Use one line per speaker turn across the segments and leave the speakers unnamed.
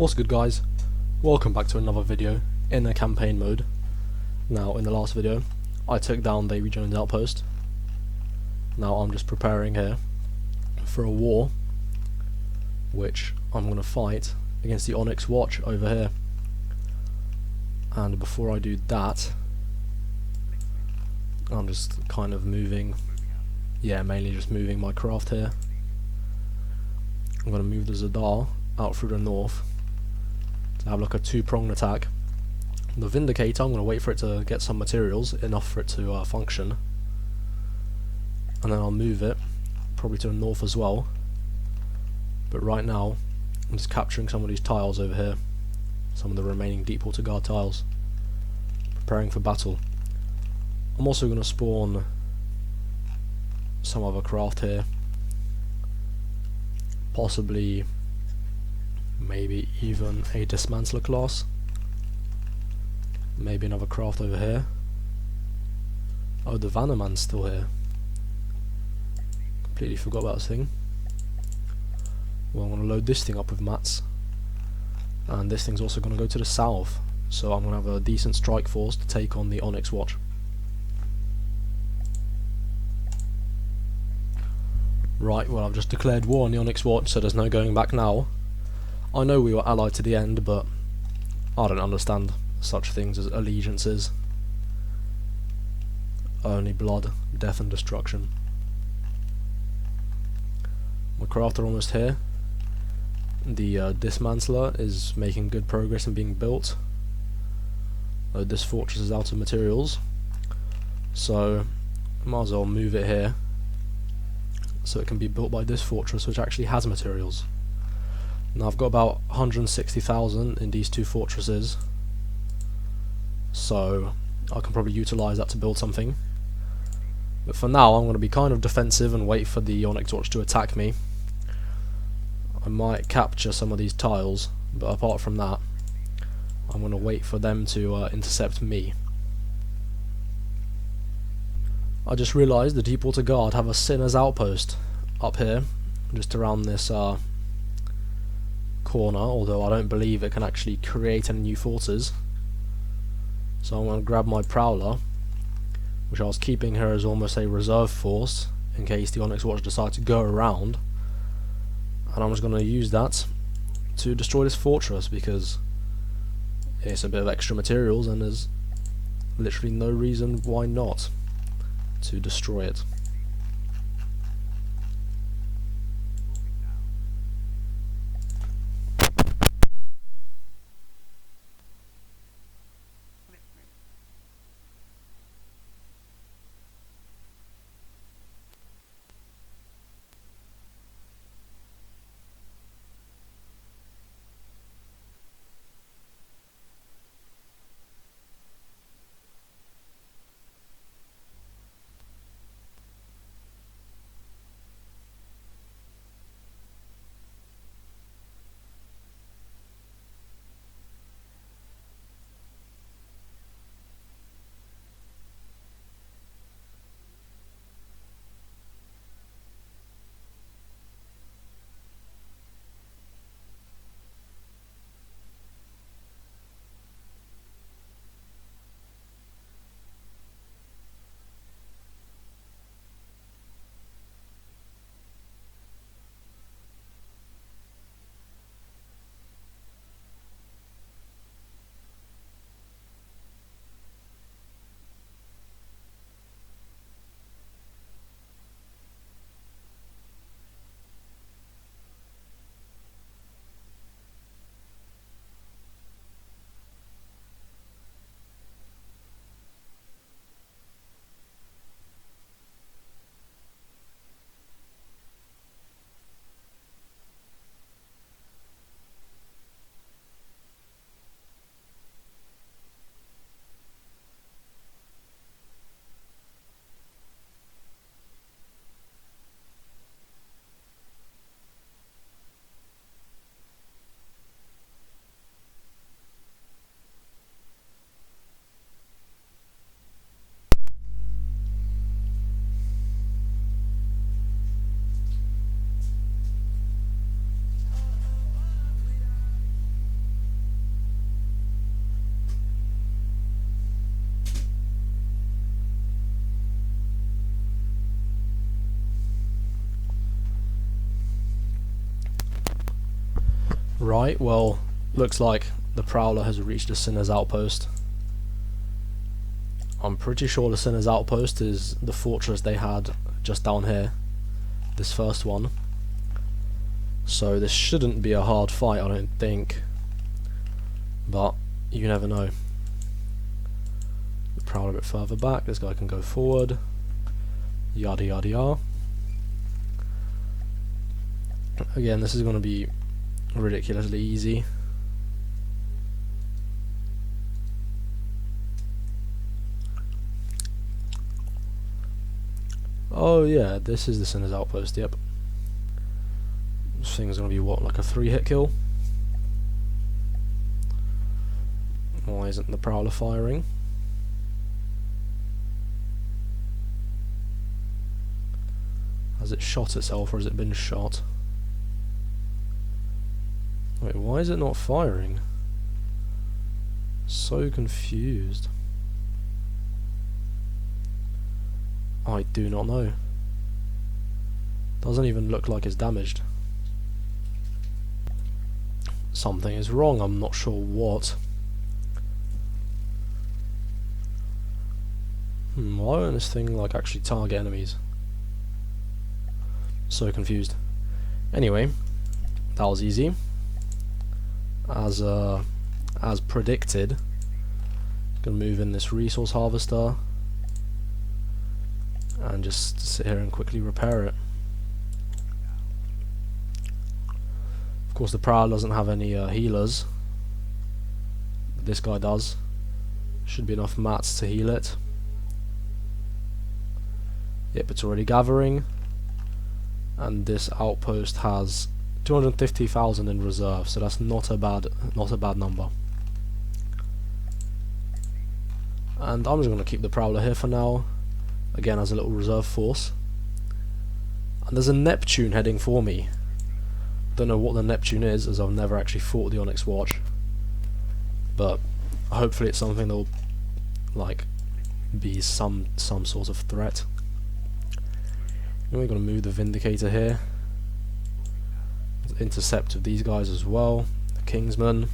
What's good, guys? Welcome back to another video in the campaign mode. Now, in the last video I took down Davy Jones' outpost. Now I'm just preparing here for a war which I'm going to fight against the Onyx watch over here. And before I do that, I'm just kind of moving, mainly just moving my craft here. I'm going to move the Zadar out through the north to have like a two-pronged attack. The Vindicator, I'm going to wait for it to get some materials, enough for it to function, and then I'll move it probably to the north as well. But right now I'm just capturing some of these tiles over here, some of the remaining Deepwater Guard tiles, preparing for battle. I'm also going to spawn some other craft here, possibly maybe even a Dismantler class, maybe another craft over here. Oh, the Vannerman's still here. Completely forgot about this thing. Well, I'm going to load this thing up with mats, and this thing's also going to go to the south, so I'm going to have a decent strike force to take on the Onyx watch. Right, well, I've just declared war on the Onyx watch, so there's no going back now. I know we were allied to the end, but I don't understand such things as allegiances. Only blood, death and destruction. My craft are almost here. The Dismantler is making good progress in being built. This fortress is out of materials, so I might as well move it here so it can be built by this fortress, which actually has materials. Now I've got about 160,000 in these two fortresses, so I can probably utilise that to build something. But for now I'm going to be kind of defensive and wait for the Onyx watch to attack me. I might capture some of these tiles, but apart from that I'm going to wait for them to intercept me. I just realised the Deepwater Guard have a Sinner's outpost up here, just around this corner, although I don't believe it can actually create any new forces. So I'm going to grab my Prowler, which I was keeping here as almost a reserve force in case the Onyx watch decide to go around, and I'm just going to use that to destroy this fortress because it's a bit of extra materials and there's literally no reason why not to destroy it. Right, well, looks like the Prowler has reached the Sinner's Outpost. I'm pretty sure the Sinner's Outpost is the fortress they had just down here, this first one. So this shouldn't be a hard fight, I don't think. But you never know. The Prowler a bit further back, this guy can go forward. Yada yada yada. Again, this is going to be ridiculously easy. Oh yeah, this is the Sinner's Outpost, yep. This thing's going to be what, like a 3-hit kill? Why isn't the Prowler firing? Has it shot itself or has it been shot? Wait, why is it not firing? So confused. I do not know. Doesn't even look like it's damaged. Something is wrong, I'm not sure what. Why won't this thing like actually target enemies? So confused. Anyway, that was easy. As predicted, gonna move in this resource harvester and just sit here and quickly repair it. Of course, the Prowler doesn't have any healers, but this guy does. Should be enough mats to heal it. Yep, it's already gathering, and this outpost has 250,000 in reserve, so that's not a bad number. And I'm just going to keep the Prowler here for now, again as a little reserve force. And there's a Neptune heading for me. Don't know what the Neptune is, as I've never actually fought the Onyx watch, but hopefully it's something that'll like be some sort of threat. We're going to move the Vindicator here. Intercept of these guys as well. The Kingsman.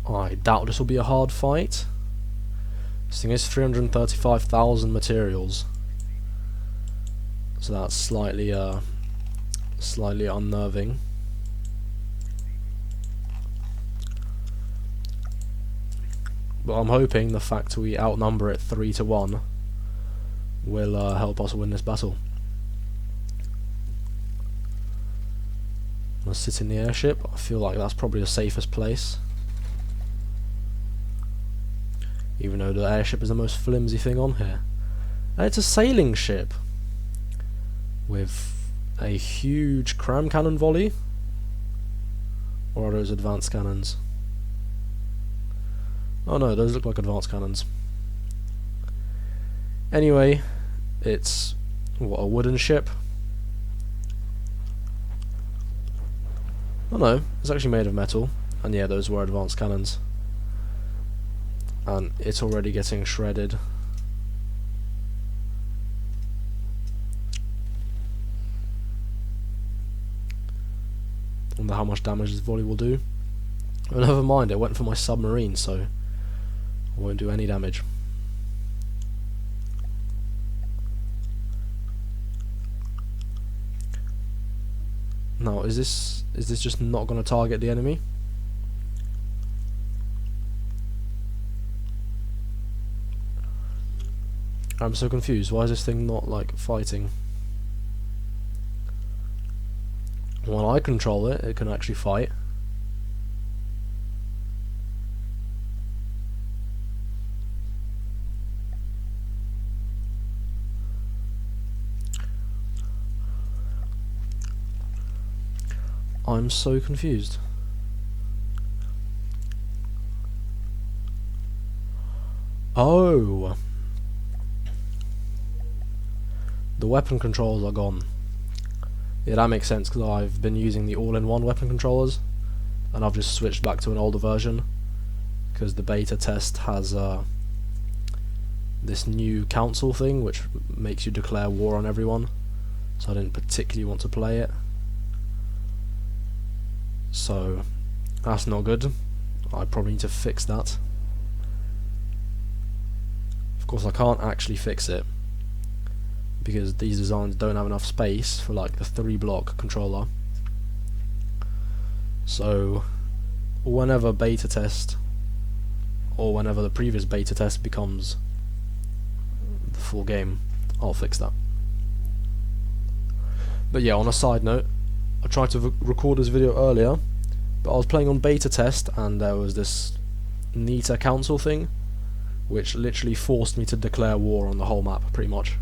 I doubt this will be a hard fight. This thing is 335,000 materials, so that's slightly unnerving. But I'm hoping the fact we outnumber it 3-1 will help us win this battle. I'm gonna sit in the airship. I feel like that's probably the safest place, even though the airship is the most flimsy thing on here. And it's a sailing ship with a huge cram cannon volley, or are those advanced cannons? Oh no, those look like advanced cannons. Anyway, it's what, a wooden ship? Oh no, it's actually made of metal, and yeah, those were advanced cannons. And it's already getting shredded. Wonder how much damage this volley will do. But never mind, it went for my submarine, so I won't do any damage. Now, is this just not going to target the enemy? I'm so confused. Why is this thing not like fighting? When I control it, it can actually fight. I'm so confused. Oh, the weapon controls are gone. Yeah, that makes sense, because I've been using the all-in-one weapon controllers, and I've just switched back to an older version, because the beta test has this new council thing, which makes you declare war on everyone, so I didn't particularly want to play it. So that's not good. I probably need to fix that. Of course I can't actually fix it because these designs don't have enough space for like the 3-block controller. So whenever beta test, or whenever the previous beta test becomes the full game, I'll fix that. But yeah, on a side note, I tried to record this video earlier, but I was playing on beta test and there was this Nita council thing which literally forced me to declare war on the whole map, pretty much.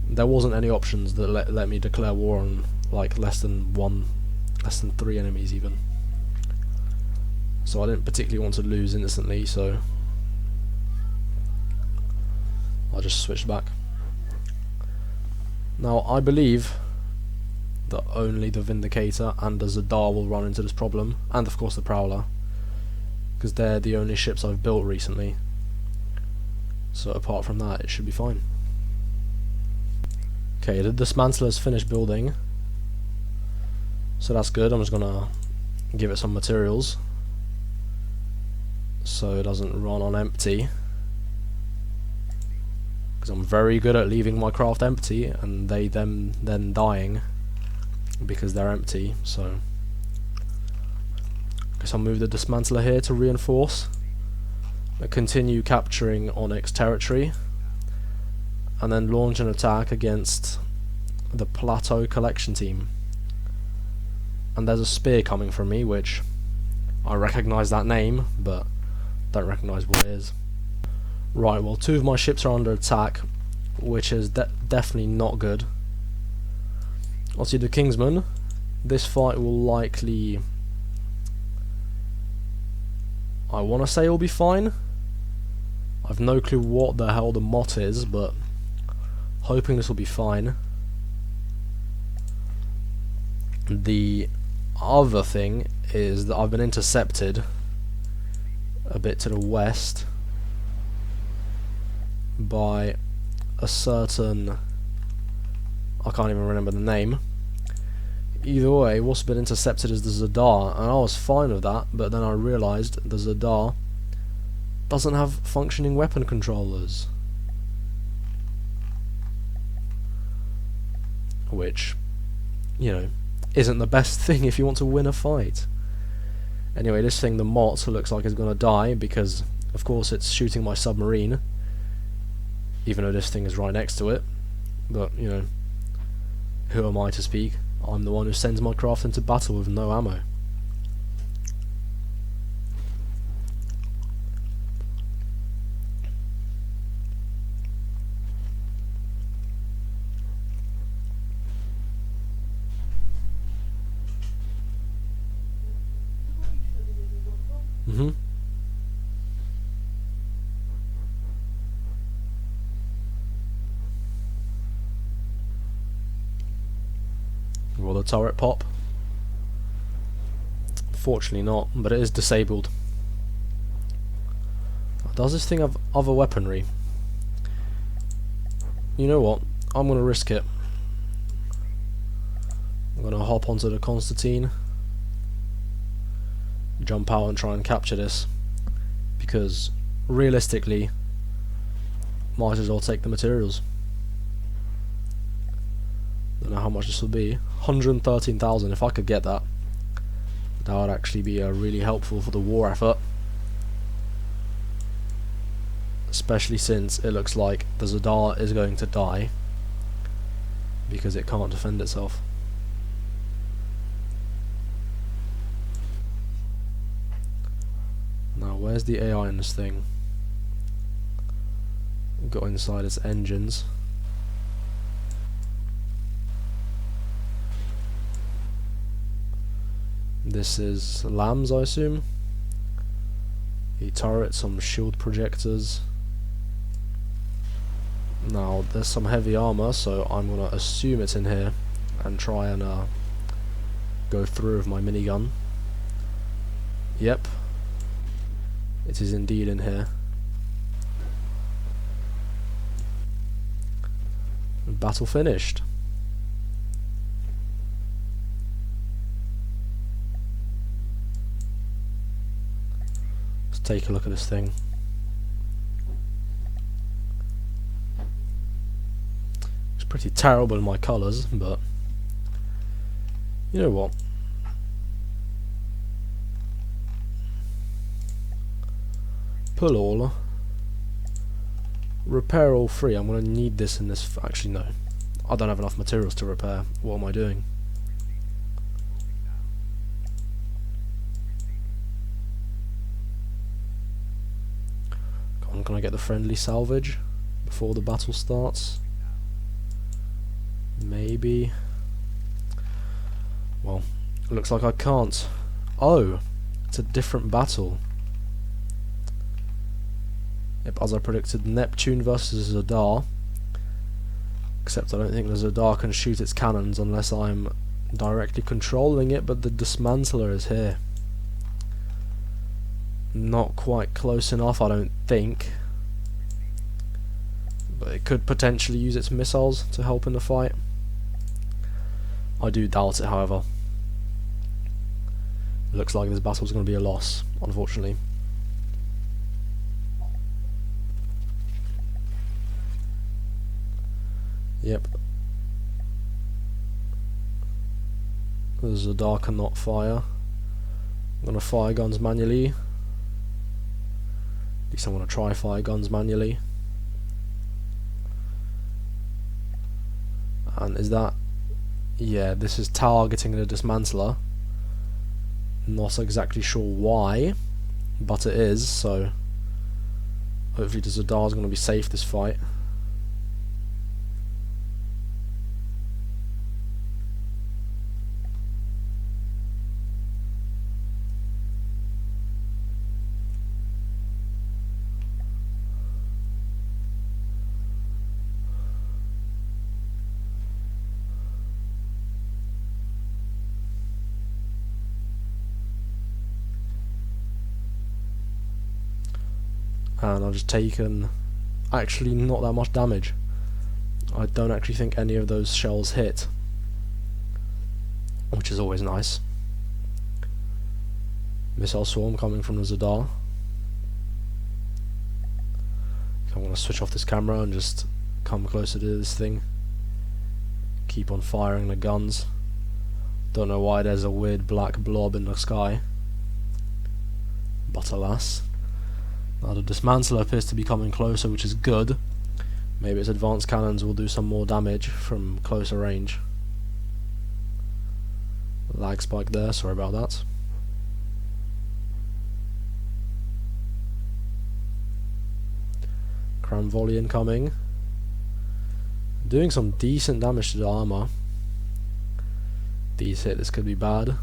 There wasn't any options that let me declare war on like less than 3 enemies even. So I didn't particularly want to lose instantly, so I just switched back. Now I believe that only the Vindicator and the Zadar will run into this problem, and of course the Prowler, because they're the only ships I've built recently. So apart from that, it should be fine. Okay, the Dismantler's finished building, so that's good. I'm just gonna give it some materials so it doesn't run on empty, because I'm very good at leaving my craft empty and them then dying because they're empty. So I guess I'll move the Dismantler here to reinforce, continue capturing Onyx territory, and then launch an attack against the Plateau Collection team. And there's a spear coming from me, which I recognise that name, but don't recognise what it is. Right, well 2 of my ships are under attack, which is definitely not good. Obviously the Kingsman, this fight will likely, I want to say it'll be fine. I've no clue what the hell the mot is, but hoping this will be fine. The other thing is that I've been intercepted a bit to the west by a certain, I can't even remember the name. Either way, what's been intercepted is the Zadar, and I was fine with that, but then I realised the Zadar doesn't have functioning weapon controllers, which, you know, isn't the best thing if you want to win a fight. Anyway, this thing, the Mott, looks like it's gonna die because of course it's shooting my submarine, even though this thing is right next to it. But, you know, who am I to speak? I'm the one who sends my craft into battle with no ammo. Will the turret pop? Fortunately not, but it is disabled. Does this thing have other weaponry? You know what? I'm gonna risk it. I'm gonna hop onto the Constantine, jump out and try and capture this, because realistically might as well take the materials. Don't know how much this will be. 113,000. If I could get that, that would actually be really helpful for the war effort, especially since it looks like the Zadar is going to die because it can't defend itself. Now where's the AI in this thing? Got inside its engines. This is lambs, I assume. The turret, some shield projectors. Now there's some heavy armor, so I'm gonna assume it's in here and try and go through with my minigun. Yep, it is indeed in here. Battle finished. take a look at this thing. It's pretty terrible in my colours, but you know what? Pull all. Repair all three. I'm going to need this in this. Actually, no. I don't have enough materials to repair. What am I doing? Come on, can I get the friendly salvage before the battle starts? Maybe. Well, looks like I can't. Oh, it's a different battle. Yep, as I predicted, Neptune versus Zadar. Except I don't think the Zadar can shoot its cannons unless I'm directly controlling it, but the Dismantler is here. Not quite close enough, I don't think. But it could potentially use its missiles to help in the fight. I do doubt it, however. It looks like this battle's going to be a loss, unfortunately. Yep. The Zadar cannot fire. I'm going to fire guns manually. At least I'm going to try fire guns manually. And is that... yeah, this is targeting the Dismantler. Not exactly sure why, but it is, so hopefully the Zadar is going to be safe this fight. And I've just taken actually not that much damage. I don't actually think any of those shells hit, which is always nice. Missile swarm coming from the Zadar. I'm going to switch off this camera and just come closer to this thing. Keep on firing the guns. Don't know why there's a weird black blob in the sky, but alas. Now the Dismantler appears to be coming closer, which is good. Maybe its advanced cannons will do some more damage from closer range. Lag spike there, sorry about that. Cram volley incoming. Doing some decent damage to the armor. These hit, this could be bad.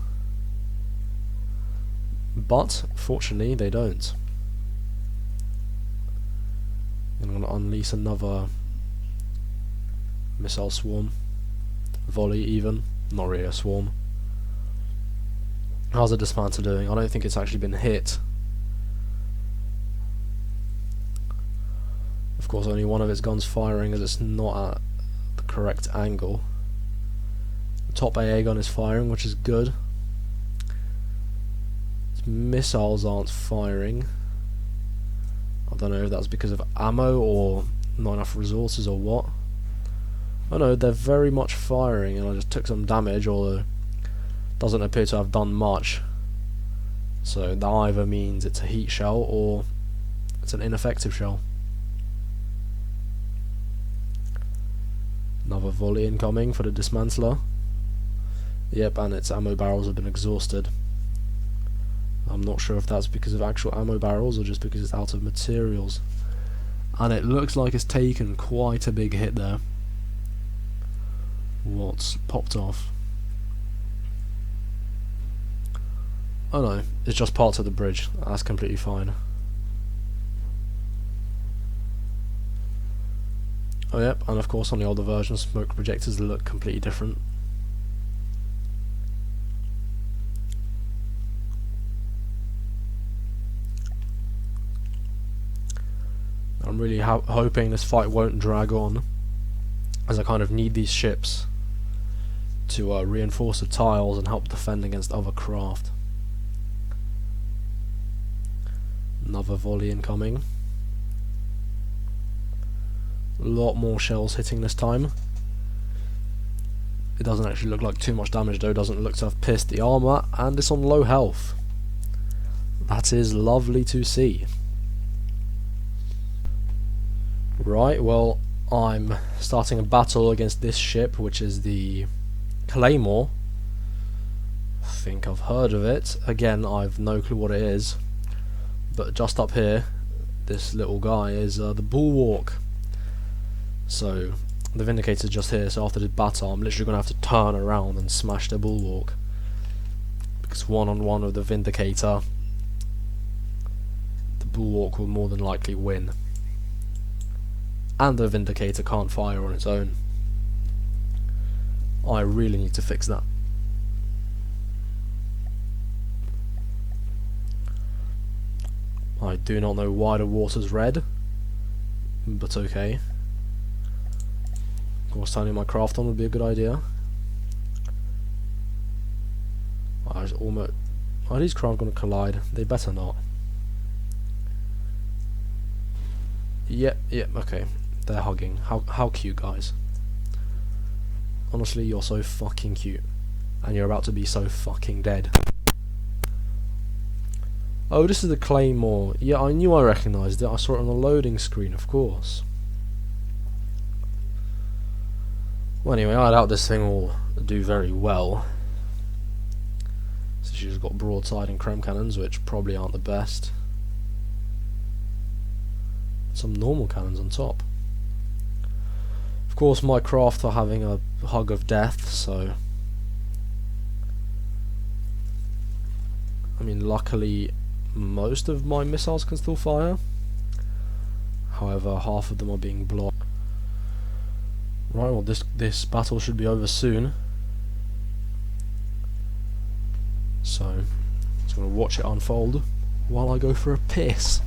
But, fortunately, they don't. I'm going to unleash another missile swarm. Volley even. Not really a swarm. How's the Dismantler doing? I don't think it's actually been hit. Of course only one of its guns firing as it's not at the correct angle. The top AA gun is firing, which is good. Its missiles aren't firing. I don't know if that's because of ammo or not enough resources or what. Oh no, they're very much firing and I just took some damage, although doesn't appear to have done much. So that either means it's a heat shell or it's an ineffective shell. Another volley incoming for the Dismantler. Yep, and its ammo barrels have been exhausted. I'm not sure if that's because of actual ammo barrels or just because it's out of materials. And it looks like it's taken quite a big hit there. What's popped off? Oh no, it's just parts of the bridge. That's completely fine. Oh yep, and of course on the older version smoke projectors look completely different. I'm really hoping this fight won't drag on, as I kind of need these ships to reinforce the tiles and help defend against other craft. Another volley incoming. A lot more shells hitting this time. It doesn't actually look like too much damage though, doesn't look to have pierced the armour, and it's on low health. That is lovely to see. Right, well, I'm starting a battle against this ship, which is the Claymore. I think I've heard of it. Again, I've no clue what it is. But just up here, this little guy is the Bulwark. So, the Vindicator's just here, so after this battle I'm literally going to have to turn around and smash the Bulwark. Because one-on-one with the Vindicator, the Bulwark will more than likely win. And the Vindicator can't fire on its own. I really need to fix that. I do not know why the water's red, but okay. Of course, turning my craft on would be a good idea. I was almost. Are these craft going to collide? They better not. Yep, okay. They're hugging. How cute, guys. Honestly, you're so fucking cute. And you're about to be so fucking dead. Oh, this is the Claymore. Yeah, I knew I recognised it. I saw it on the loading screen, of course. Well, anyway, I doubt this thing will do very well. So she's got broadside and chrome cannons, which probably aren't the best. Some normal cannons on top. Of course, my craft are having a hug of death, so... I mean, luckily, most of my missiles can still fire. However, half of them are being blocked. Right, well, this battle should be over soon. So, just going to watch it unfold while I go for a piss.